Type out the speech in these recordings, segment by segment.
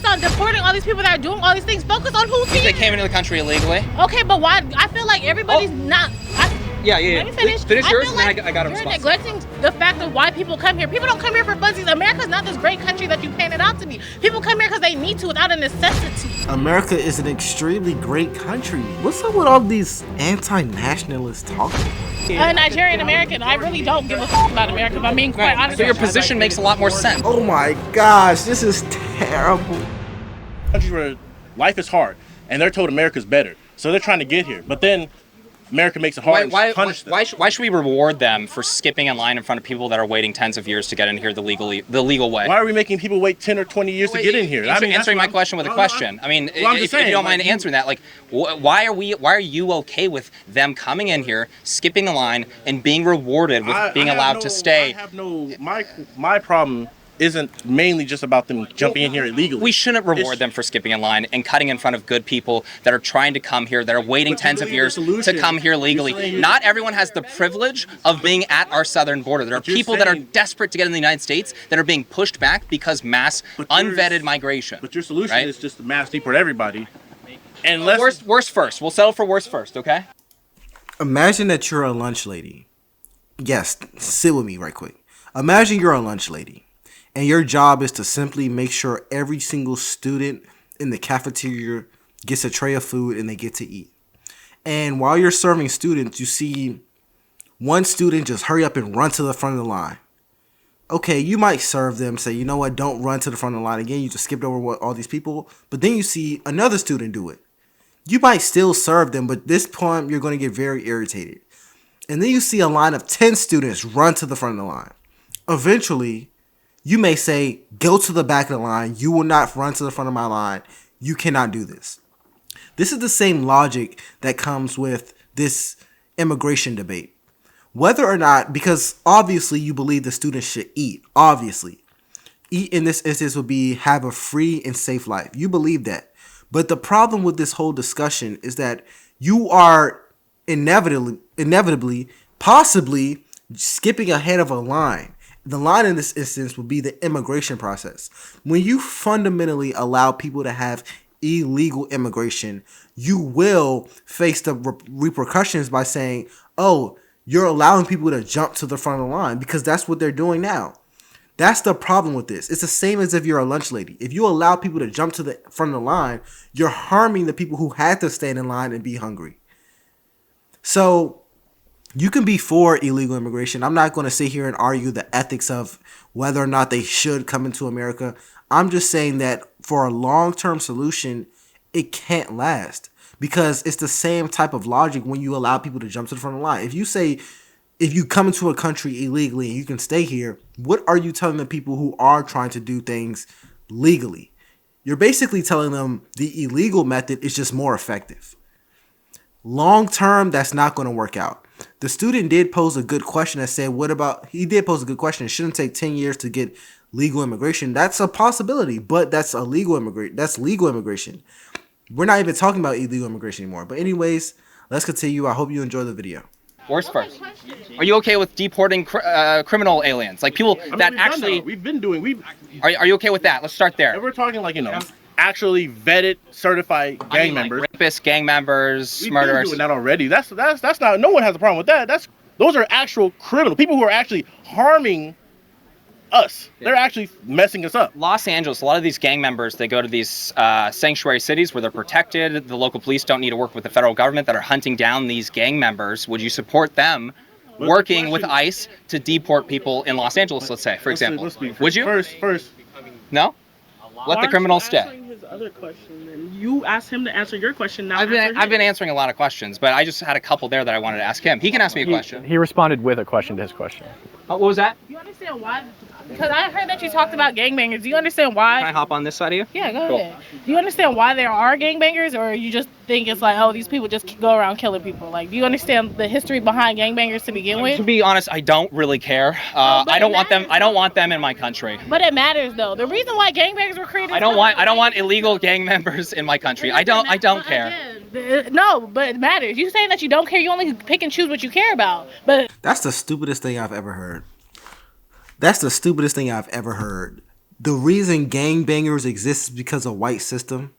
focus on deporting all these people that are doing all these things. Focus on who's here. They came into the country illegally. Okay, but why? I feel like everybody's not. Yeah. Let me finish. Finish yours, feel and like then I got a you're response. neglecting the fact of why people come here. People don't come here for funsies. America's not this great country that you painted out to be. People come here because they need to without a necessity. America is an extremely great country. What's up with all these anti-nationalists talking? A Nigerian American, I really don't give a f about America, if I'm being quite honest. So your position makes a lot more sense. Oh my gosh, this is terrible. Countries where life is hard, and they're told America's better, so they're trying to get here. But then America makes it hard and punish them. Why should we reward them for skipping in line in front of people that are waiting tens of years to get in here the legal way? Why are we making people wait 10 or 20 years to get in here? Answering my question with a question. I mean, if you don't mind answering that, like, why are you okay with them coming in here, skipping the line, and being rewarded with being allowed to stay? My problem isn't mainly just about them jumping in here illegally. We shouldn't reward them for skipping in line and cutting in front of good people that are trying to come here, that are waiting tens of years to come here legally. Not everyone has the privilege of being at our southern border. There are people that are desperate to get in the United States that are being pushed back because mass unvetted migration. But your solution is just to mass deport everybody. And worst first. We'll settle for worst first, okay? Imagine that you're a lunch lady. Yes, sit with me right quick. Imagine you're a lunch lady. And your job is to simply make sure every single student in the cafeteria gets a tray of food and they get to eat. And while you're serving students, you see one student just hurry up and run to the front of the line. Okay, you might serve them, say, you know what, don't run to the front of the line again. You just skipped over all these people. But then you see another student do it. You might still serve them, but at this point, you're going to get very irritated. And then you see a line of 10 students run to the front of the line. Eventually, you may say, go to the back of the line. You will not run to the front of my line. You cannot do this. This is the same logic that comes with this immigration debate. Whether or not, because obviously you believe the students should eat. Obviously. Eat in this instance would be have a free and safe life. You believe that. But the problem with this whole discussion is that you are inevitably, possibly skipping ahead of a line. The line in this instance would be the immigration process. When you fundamentally allow people to have illegal immigration, you will face the repercussions by saying, oh, you're allowing people to jump to the front of the line, because that's what they're doing now. That's the problem with this. It's the same as if you're a lunch lady. If you allow people to jump to the front of the line, you're harming the people who had to stand in line and be hungry. So you can be for illegal immigration. I'm not going to sit here and argue the ethics of whether or not they should come into America. I'm just saying that for a long-term solution, it can't last, because it's the same type of logic when you allow people to jump to the front of the line. If you say, if you come into a country illegally and you can stay here, what are you telling the people who are trying to do things legally? You're basically telling them the illegal method is just more effective. Long-term, that's not going to work out. The student did pose a good question that said, he did pose a good question. It shouldn't take 10 years to get legal immigration. That's a possibility, but that's legal immigration. We're not even talking about illegal immigration anymore. But anyways, let's continue. I hope you enjoy the video. Worst first. Are you okay with deporting criminal aliens? Like people that actually... Are you okay with that? Let's start there. And we're talking like, actually vetted, certified gang members. Like rapists, gang members, murderers. We've been doing that already. That's not, no one has a problem with that. Those are actual criminals, people who are actually harming us. Yeah. They're actually messing us up. Los Angeles, a lot of these gang members, they go to these sanctuary cities where they're protected. The local police don't need to work with the federal government that are hunting down these gang members. Would you support them working with ICE to deport people in Los Angeles, let's say, for example? Would you? First. No? Let the criminals stay. His other question, and you asked him to answer your question. Now I've been answering a lot of questions, but I just had a couple there that I wanted to ask him. He can ask me a question. He responded with a question to his question. What was that? Do you understand why? Because I heard that you talked about gangbangers. Do you understand why? Can I hop on this side of you? Yeah, go ahead. Do you understand why there are gangbangers, or you just think it's like, oh, these people just go around killing people? Like, do you understand the history behind gangbangers to begin with? To be honest, I don't really care. I don't want them. I don't want them in my country. But it matters, though. The reason why gangbangers were created. I don't want illegal gang members in my country. I don't care. No, but it matters. You saying that you don't care, you only pick and choose what you care about. But that's the stupidest thing I've ever heard. That's the stupidest thing I've ever heard. the reason gangbangers exist is because of white system?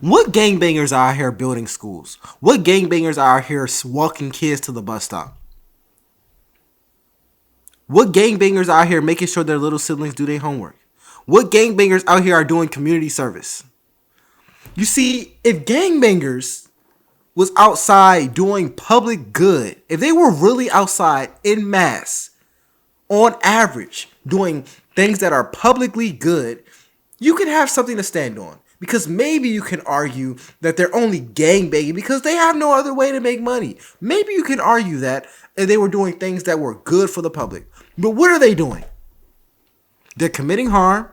What gangbangers are out here building schools? What gangbangers are out here walking kids to the bus stop? What gangbangers are out here making sure their little siblings do their homework? What gangbangers out here are doing community service? You see, if gangbangers was outside doing public good, if they were really outside in mass, on average, doing things that are publicly good, you could have something to stand on. Because maybe you can argue that they're only gangbanging because they have no other way to make money. Maybe you can argue that they were doing things that were good for the public. But what are they doing? They're committing harm.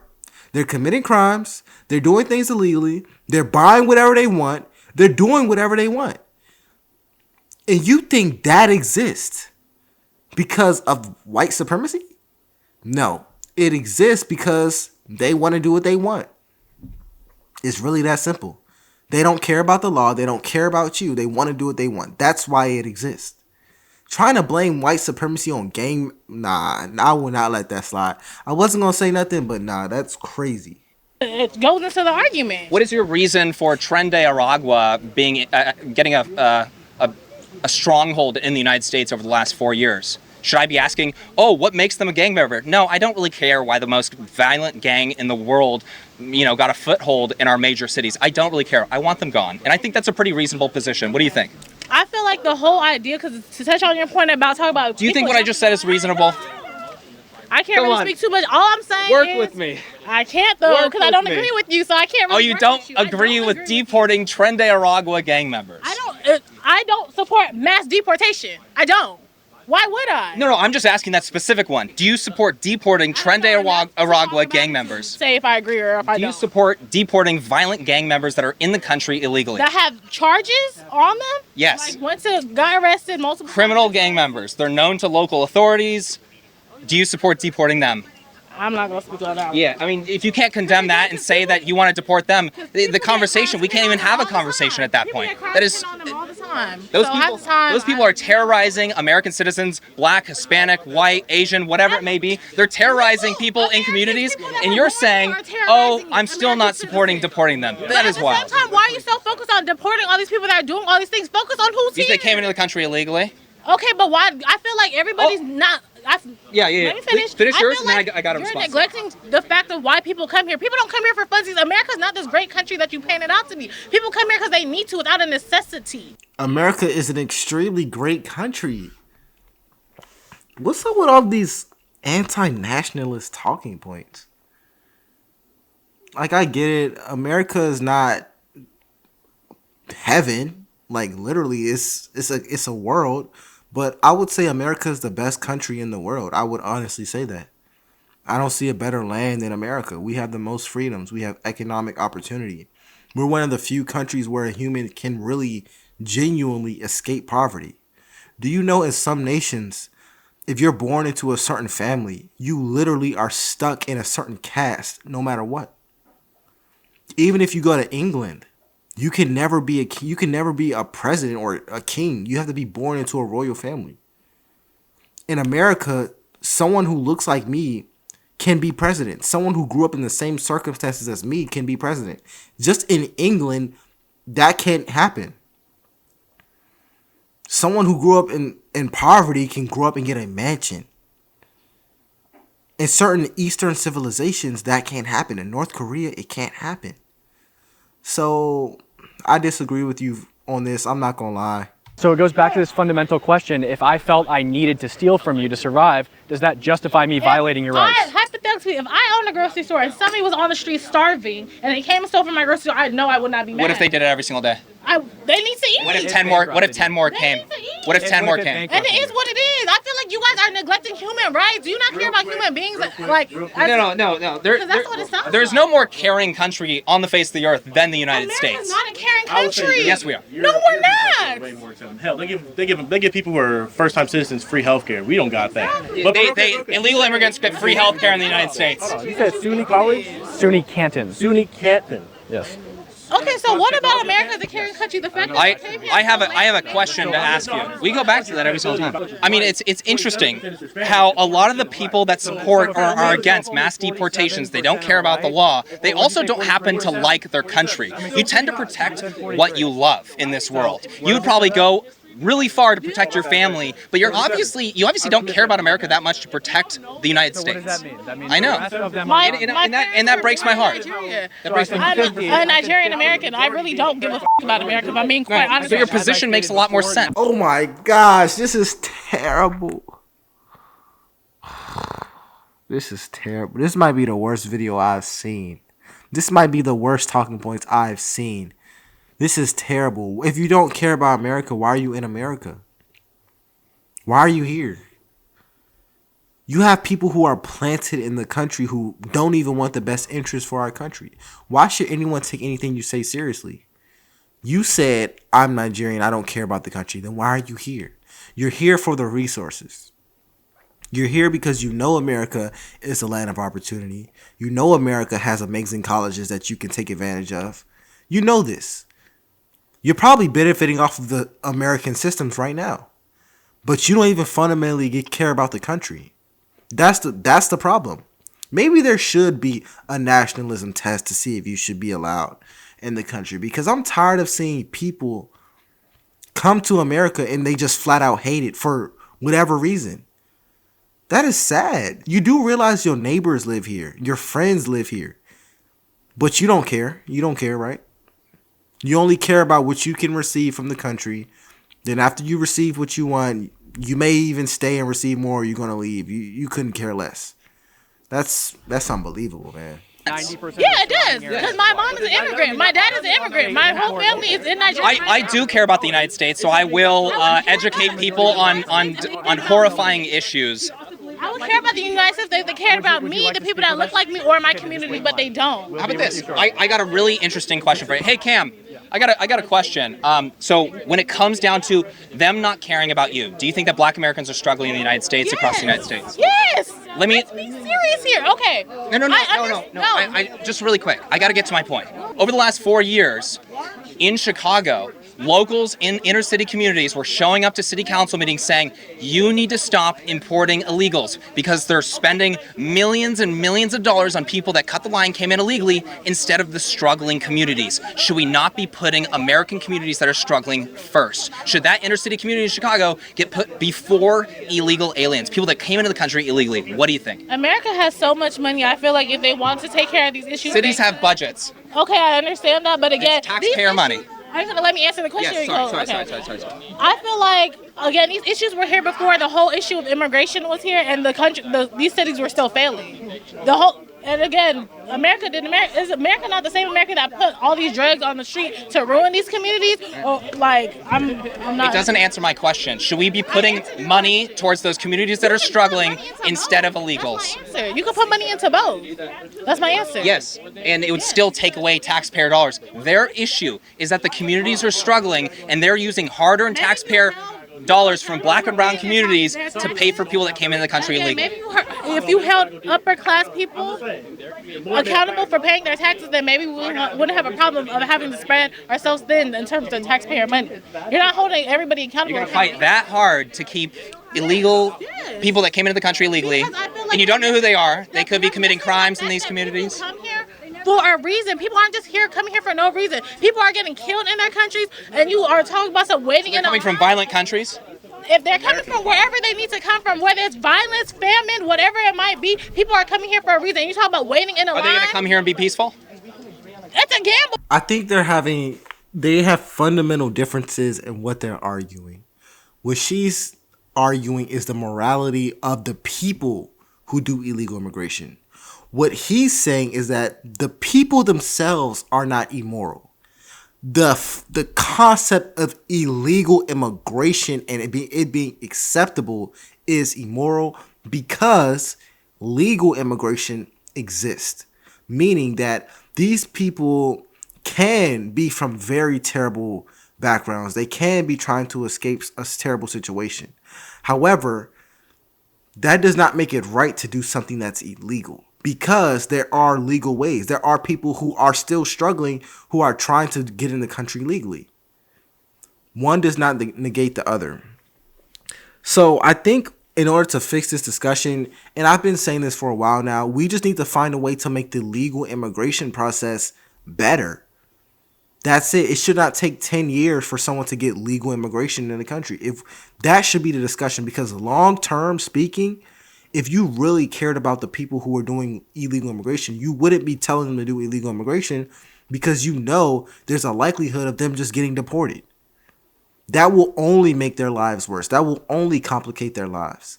They're committing crimes. They're doing things illegally. They're buying whatever they want. They're doing whatever they want. And you think that exists because of white supremacy? No. It exists because they want to do what they want. It's really that simple. They don't care about the law. They don't care about you. They want to do what they want. That's why it exists. Trying to blame white supremacy on gang, nah, I will not let that slide. I wasn't going to say nothing, but nah, that's crazy. It goes into the argument. What is your reason for Tren de Aragua being getting a stronghold in the United States over the last 4 years? Should I be asking, oh, what makes them a gang member? No, I don't really care why the most violent gang in the world, got a foothold in our major cities. I don't really care. I want them gone. And I think that's a pretty reasonable position. What do you think? I feel like the whole idea, because to touch on your point about talking about... Do you think what I just said is reasonable? I can't really speak too much. All I'm saying Work is... with me. I can't, though, because I don't agree with you, so I can't really... Oh, you don't agree with deporting Tren de Aragua gang members? I don't support mass deportation. I don't. Why would I? No, I'm just asking that specific one. Do you support deporting Tren de Aragua gang members? Say if I agree or if I don't. Do you support deporting violent gang members that are in the country illegally? That have charges on them? Yes. Got arrested multiple Criminal gang members. They're known to local authorities. Do you support deporting them? I'm not going to speak on that one. Yeah, I mean, if you can't condemn that and say that you want to deport them, the conversation, we can't even have a conversation at that point. That is, those people are terrorizing American citizens, black, Hispanic, white, Asian, whatever it may be. They're terrorizing people in communities, and you're saying, oh, I'm still not supporting deporting them. That is wild. At the same time, why are you so focused on deporting all these people that are doing all these things? Focus on who's here. They came into the country illegally. Okay, but why? I feel like everybody's not... Yeah. Let me finish. Finish yours, and like then I got a response. You're neglecting the fact of why people come here. People don't come here for funsies. America's not this great country that you paint it out to be. People come here because they need to without a necessity. America is an extremely great country. What's up with all these anti-nationalist talking points? Like, I get it. America is not heaven. Like, literally, it's a world. But I would say America is the best country in the world. I would honestly say that. I don't see a better land than America. We have the most freedoms. We have economic opportunity. We're one of the few countries where a human can really genuinely escape poverty. Do you know in some nations, if you're born into a certain family, you literally are stuck in a certain caste no matter what? Even if you go to England, you can never be a president or a king. You have to be born into a royal family. In America, someone who looks like me can be president. Someone who grew up in the same circumstances as me can be president. Just in England, that can't happen. Someone who grew up in poverty can grow up and get a mansion. In certain Eastern civilizations, that can't happen. In North Korea, it can't happen. So I disagree with you on this. I'm not going to lie. So it goes back to this fundamental question. If I felt I needed to steal from you to survive, does that justify me violating your rights? Hypothetically, if I owned a grocery store and somebody was on the street starving and they came and stole from my grocery store, I know I would not be mad. What if they did it every single day? They need to eat. What if 10 more? What if 10 more came? What if 10 more came? And it is what it is. I feel like you guys are neglecting human rights. Do you not care about human beings? No. That's what it sounds There's no more caring country on the face of the earth than the United America's States. not a caring country. Yes, we are. No, we're not. Way more to them. Hell, they give people who are first-time citizens free healthcare. We don't got that. Illegal immigrants get free health care in the United States. You said SUNY College? SUNY Canton. SUNY Canton. Yes. Okay, so what about America as a caring country? The fact that I have a question to ask you. We go back to that every single time. I mean, it's interesting how a lot of the people that support or are against mass deportations, they don't care about the law. They also don't happen to like their country. You tend to protect what you love in this world. You would probably go really far to protect your family, but you obviously don't care about America that much to protect the United States. What does that mean? That means I know. And that breaks my heart. That breaks my heart. I'm a Nigerian American. I really don't give a about America. If I'm being quite honest. So your position makes a lot more sense. Oh my gosh, this is terrible. This is terrible. This might be the worst video I've seen. This might be the worst talking points I've seen. This is terrible. If you don't care about America, why are you in America? Why are you here? You have people who are planted in the country who don't even want the best interest for our country. Why should anyone take anything you say seriously? You said, I'm Nigerian, I don't care about the country. Then why are you here? You're here for the resources. You're here because you know America is a land of opportunity. You know America has amazing colleges that you can take advantage of. You know this. You're probably benefiting off of the American systems right now. But you don't even fundamentally care about the country. That's the problem. Maybe there should be a nationalism test to see if you should be allowed in the country. Because I'm tired of seeing people come to America and they just flat out hate it for whatever reason. That is sad. You do realize your neighbors live here. Your friends live here. But you don't care. You don't care, right? You only care about what you can receive from the country. Then after you receive what you want, you may even stay and receive more or you're going to leave. You couldn't care less. That's unbelievable, man. 90% Yeah, it does. Because my mom is an immigrant. My dad is an immigrant. My whole family is in Nigeria. I do care about the United States, so I will educate people on horrifying issues. I would care about the United States if they cared about me, the people that look like me, or my community, but they don't. How about this? I got a really interesting question for you. Hey, Cam, I got a question. So when it comes down to them not caring about you, do you think that Black Americans are struggling in the United States, across the United States? Yes. Let's be serious here. Okay. No. I just really quick. I got to get to my point. Over the last 4 years, in Chicago, locals in inner city communities were showing up to city council meetings saying, you need to stop importing illegals because they're spending millions and millions of dollars on people that cut the line, came in illegally, instead of the struggling communities. Should we not be putting American communities that are struggling first? Should that inner city community in Chicago get put before illegal aliens, people that came into the country illegally? What do you think? America has so much money. I feel like if they want to take care of these issues, cities have budgets. Okay, I understand that, but again, it's taxpayer money. Are you gonna let me answer the question? Yes, sorry. I feel like, again, these issues were here before the whole issue of immigration was here, and these cities were still failing. And again, is America not the same America that put all these drugs on the street to ruin these communities? Or I'm not. It doesn't answer my question. Should we be putting money towards those communities that are struggling instead of illegals? That's my answer. You can put money into both. That's my answer. Yes, and it would still take away taxpayer dollars. Their issue is that the communities are struggling and they're using hard-earned taxpayer dollars from Black and brown communities to pay for people that came into the country illegally. Maybe if you held upper class people accountable for paying their taxes, then maybe we wouldn't have a problem of having to spread ourselves thin in terms of taxpayer money. You're not holding everybody accountable. You're going to fight that hard to keep illegal people that came into the country illegally, and you don't know who they are. They could be committing crimes in these communities. For a reason. People aren't just coming here for no reason. People are getting killed in their countries, and you are talking about some waiting in a line. Coming from violent countries? If they're coming from wherever they need to come from, whether it's violence, famine, whatever it might be, people are coming here for a reason. You talk about waiting in a line. Are they going to come here and be peaceful? It's a gamble. I think they have fundamental differences in what they're arguing. What she's arguing is the morality of the people who do illegal immigration. What he's saying is that the people themselves are not immoral. The concept of illegal immigration and it being acceptable is immoral because legal immigration exists. Meaning that these people can be from very terrible backgrounds. They can be trying to escape a terrible situation. However, that does not make it right to do something that's illegal. because there are legal ways. There are people who are still struggling, who are trying to get in the country legally. One does not negate the other. So I think in order to fix this discussion, and I've been saying this for a while now, we just need to find a way to make the legal immigration process better. That's it. It should not take 10 years for someone to get legal immigration in the country. If that should be the discussion, because long term speaking, if you really cared about the people who are doing illegal immigration, you wouldn't be telling them to do illegal immigration, because you know there's a likelihood of them just getting deported. That will only make their lives worse. That will only complicate their lives.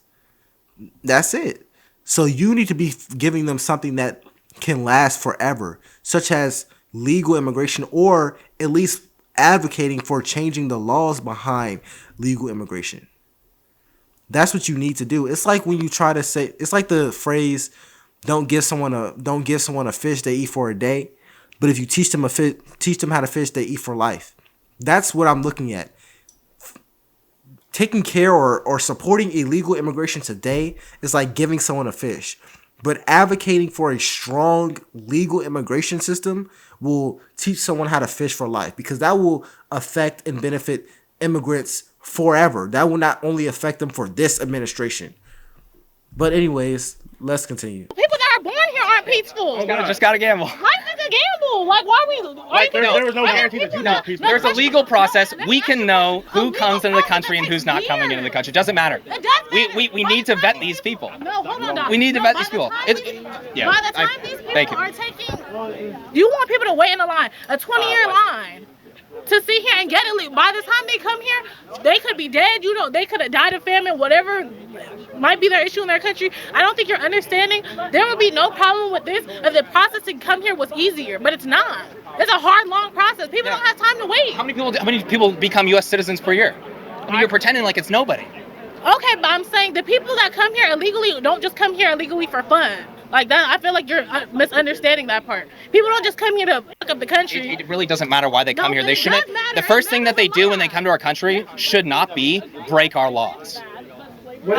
That's it. So you need to be giving them something that can last forever, such as legal immigration, or at least advocating for changing the laws behind legal immigration. That's what you need to do. It's like when you try to say, it's like the phrase, don't give someone a fish they eat for a day, but if you teach them how to fish, they eat for life. That's what I'm looking at. Taking care or supporting illegal immigration today is like giving someone a fish. But advocating for a strong legal immigration system will teach someone how to fish for life, because that will affect and benefit immigrants forever. That will not only affect them for this administration. But anyways, let's continue. People that are born here aren't peaceful. Just gotta gamble. Life is a gamble. Like, why are we? There was no guarantee that you No, not peaceful. there's a legal process. We can know who comes into the country and who's not coming into the country. It doesn't matter. It does matter. We need to vet these people. No, hold on, Doc. We need to No, vet by these the people. time It's these- yeah. By the time these Thank people you. are taking, you want people to wait in a line, a 20-year line, to sit here and get it. By the time they come here, they could be dead. You know, they could have died of famine, whatever might be their issue in their country. I don't think you're understanding. There would be no problem with this if the process to come here was easier, but it's not. It's a hard, long process. People don't have time to wait. How many people become U.S. citizens per year? I mean, you're pretending like it's nobody. Okay, but I'm saying the people that come here illegally don't just come here illegally for fun. Like that, I feel like you're misunderstanding that part. People don't just come here to fuck up the country. It really doesn't matter why they come here. They it shouldn't. does matter. The first It thing that they matters a do when they lot. come to our country should not be break our laws. A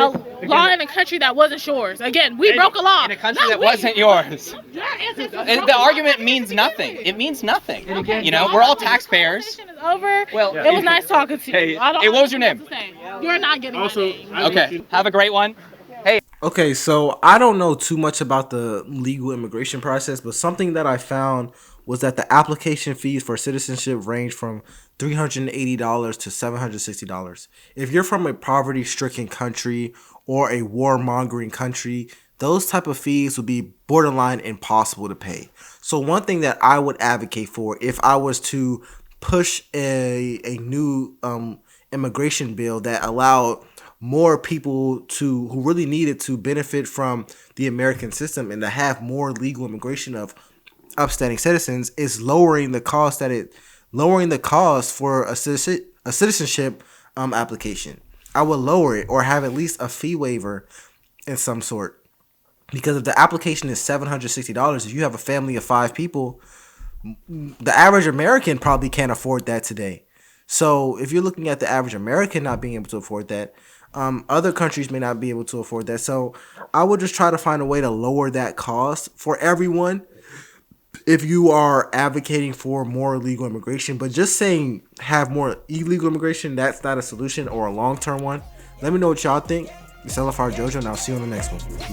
law in a country that wasn't yours. Again, we broke a law. In a country Not that we. wasn't yours. Your ancestors And broke the a law. argument means nothing. It means nothing. Okay, You know, so we're all this taxpayers. conversation is over. Well, it was nice talking to you. Hey, I don't hey, what was your have name? to say. You're not getting Also, my name. Okay. Have a great one. Okay, so I don't know too much about the legal immigration process, but something that I found was that the application fees for citizenship range from $380 to $760. If you're from a poverty-stricken country or a war-mongering country, those type of fees would be borderline impossible to pay. So one thing that I would advocate for, if I was to push a new immigration bill that allowed more people who really needed to benefit from the American system and to have more legal immigration of upstanding citizens, is lowering the cost for a citizenship application. I would lower it, or have at least a fee waiver in some sort, because if the application is $760, if you have a family of 5 people, the average American probably can't afford that today. So if you're looking at the average American not being able to afford that, other countries may not be able to afford that. So I would just try to find a way to lower that cost for everyone if you are advocating for more illegal immigration. But just saying have more illegal immigration, that's not a solution or a long-term one. Let me know what y'all think. It's LFR JoJo, and I'll see you on the next one. Peace.